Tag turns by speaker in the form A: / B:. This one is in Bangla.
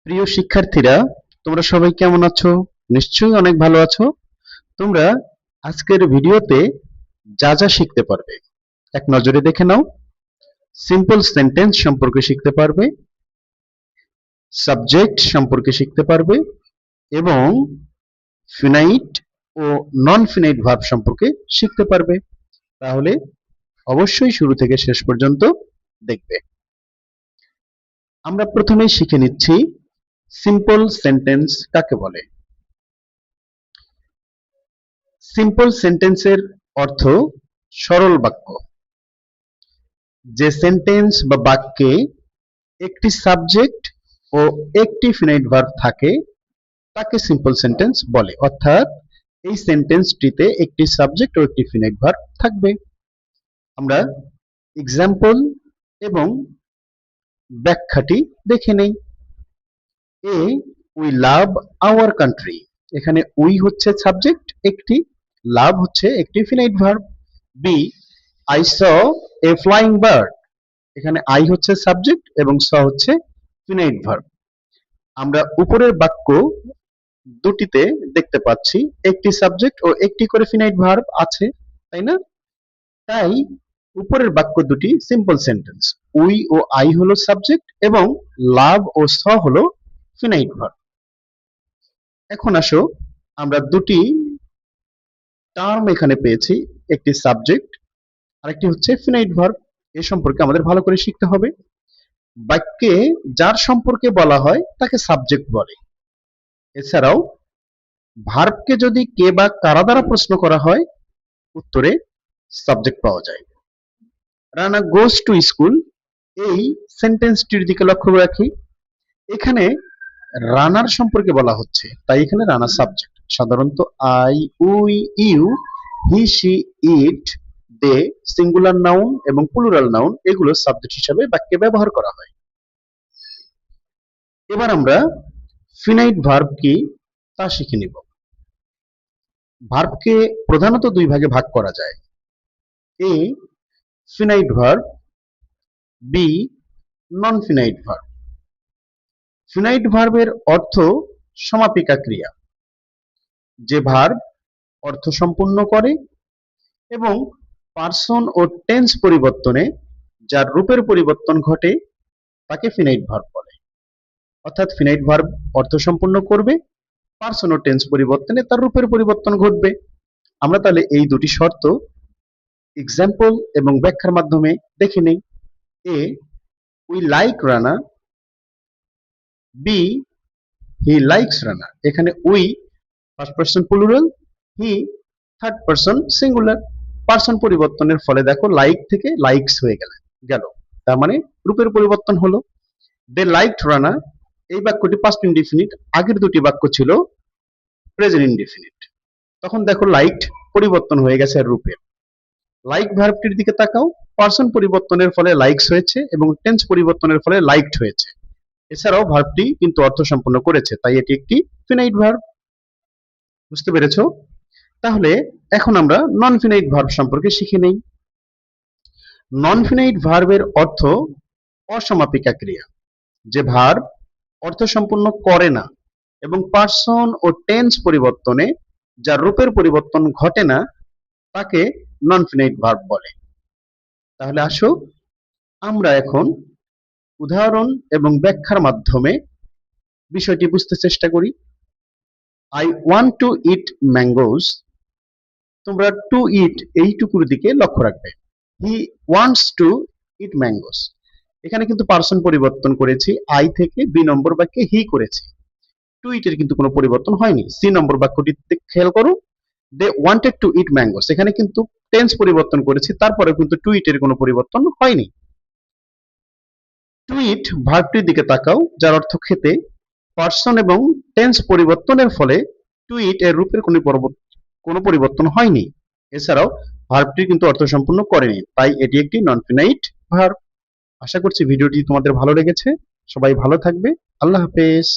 A: প্রিয় শিক্ষার্থীরা, তোমরা সবাই কেমন আছো? নিশ্চয়ই অনেক ভালো আছো। তোমরা আজকের ভিডিওতে যা যা শিখতে পারবে এক নজরে দেখে নাও। সিম্পল সেন্টেন্স সম্পর্কে শিখতে পারবে, সাবজেক্ট সম্পর্কে শিখতে পারবে এবং ফিনাইট ও নন ফিনাইট ভার্ব সম্পর্কে শিখতে পারবে। তাহলে অবশ্যই শুরু থেকে শেষ পর্যন্ত দেখবে। আমরা প্রথমেই শিখে নিচ্ছি সিম্পল সেন্টেন্স কাকে বলে। সিম্পল সেন্টেন্সের অর্থ সরল বাক্য। যে সেন্টেন্স বা বাক্যে একটি সাবজেক্ট ও একটি ফিনাইট ভার্ব থাকে তাকে সিম্পল সেন্টেন্স বলে। অর্থাৎ এই সেন্টেন্সটিতে একটি সাবজেক্ট ও একটি ফিনাইট ভার্ব থাকবে। আমরা এক্সাম্পল এবং ব্যাখ্যাটি দেখে নেই। A, we love our country. এখানে উই হচ্ছে সাবজেক্ট একটি, লাভ হচ্ছে একটি finite verb. B, I saw a flying bird. এখানে আই হচ্ছে সাবজেক্ট এবং স হচ্ছে ফিনাইট ভার্ব। আমরা উপরের বাক্য দুটিতে দেখতে পাচ্ছি একটি সাবজেক্ট ও একটি করে ফিনাইট ভার্ব আছে, তাই না? তাই উপরের বাক্য দুটি সিম্পল সেন্টেন্স। উই ও আই হলো সাবজেক্ট এবং লাভ ও স হলো ফিনাইট ভার্ব। এখন আসো, আমরা দুটি টার্ম এখানে পেয়েছি, একটি সাবজেক্ট আরেকটি হচ্ছে ফিনাইট ভার্ব। এ সম্পর্কে আমাদের ভালো করে শিখতে হবে। বাক্যে যার সম্পর্কে বলা হয় তাকে সাবজেক্ট বলে। এছাড়াও ভার্বকে যদি কে বা কারা দ্বারা প্রশ্ন করা হয় উত্তরে সাবজেক্ট পাওয়া যায়। রানা গোস টু স্কুল, এই সেন্টেন্সটির দিকে লক্ষ্য রাখি। এখানে রানার সম্পর্কে বলা হচ্ছে, তাই এখানে রানা সাবজেক্ট। সাধারণত I, we, you, he, she, it, they, singular noun এবং প্লুরাল নাউন এগুলো সাবজেক্ট হিসাবে বাক্যে ব্যবহার করা হয়। এবার আমরা ফিনাইট ভার্ব কি তা শিখে নিব। ভার্বকে প্রধানত দুই ভাগে ভাগ করা যায়। এ, ফিনাইট ভার্ব, বি, নন ফিনাইট ভার্ব। ফিনাইট ভার্বের অর্থ সমাপিকা ক্রিয়া, যে ভার্ব অর্থ সম্পূর্ণ করে এবং পার্সন ও টেন্স পরিবর্তনে যার রূপের পরিবর্তন ঘটে তাকে ফিনাইট ভার্ব বলে। অর্থাৎ ফিনাইট ভার্ব অর্থ সম্পূর্ণ করবে, পার্সন ও টেন্স পরিবর্তনে তার রূপের পরিবর্তন ঘটবে। আমরা তাহলে এই দুটি শর্ত এক্সাম্পল এবং ব্যাখ্যার মাধ্যমে দেখে নেই। A, we like Rana. B, he likes Rana. এখানে we first person plural, he third person singular. Person পরিবর্তনের ফলে দেখো লাইক থেকে লাইকস হয়ে গেল, তার মানে রূপের পরিবর্তন হলো। দে লাইকড রানা, এই বাক্যটি পাস্ট ইনডিফিনিট, আগের দুটি বাক্য ছিল প্রেজেন্ট ইনডিফিনিট। তখন দেখো লাইকড পরিবর্তন হয়ে গেছে রূপে। লাইক ভার্বটির দিকে তাকাও, পারসন পরিবর্তনের ফলে লাইকস হয়েছে এবং টেন্স পরিবর্তনের ফলে লাইকড হয়েছে। এছাড়াও ভার্বটি কিন্তু অর্থ সম্পন্ন করেছে, তাই এটি একটি ফিনাইট ভার্ব। বুঝতে পেরেছো? তাহলে এখন আমরা নন ফিনাইট ভার্ব সম্পর্কে শিখে নেই। নন ফিনাইট ভার্বের অর্থ অসমাপিকা ক্রিয়া, যে ভার্ব অর্থ সম্পূর্ণ করে না এবং পার্সন ও টেন্স পরিবর্তনে যার রূপের পরিবর্তন ঘটে না তাকে নন ফিনাইট ভার্ব বলে। তাহলে আসো আমরা এখন উদাহরণ এবং ব্যাখ্যার মাধ্যমে বিষয়টি বুঝতে চেষ্টা করি। I want to eat mangoes. তোমরা টু ইট এইটুকুর দিকে লক্ষ্য রাখবে। He wants to eat mangoes, এখানে কিন্তু পার্সন পরিবর্তন করেছি, আই থেকে বি নম্বর বাক্যে হি করেছি। টু ইটের কিন্তু কোনো পরিবর্তন হয়নি। সি নম্বর বাক্যটিতে খেয়াল করো, they wanted to eat mangoes, এখানে কিন্তু টেন্স পরিবর্তন করেছি, তারপরে কিন্তু টু ইটের কোনো পরিবর্তন হয়নি। টু ইট ভার্বটির দিকে তাকাও, যার অর্থ খেতে। পার্সন এবং টেন্স পরিবর্তনের ফলে টু ইট এর রূপের কোনো পরিবর্তন হয়নি। এছাড়াও ভার্বটি কিন্তু অর্থ সম্পূর্ণ করেনি, তাই এটি একটি নন ফিনাইট ভার্ব। আশা করছি ভিডিওটি তোমাদের ভালো লেগেছে। সবাই ভালো থাকবে। আল্লাহ হাফেজ।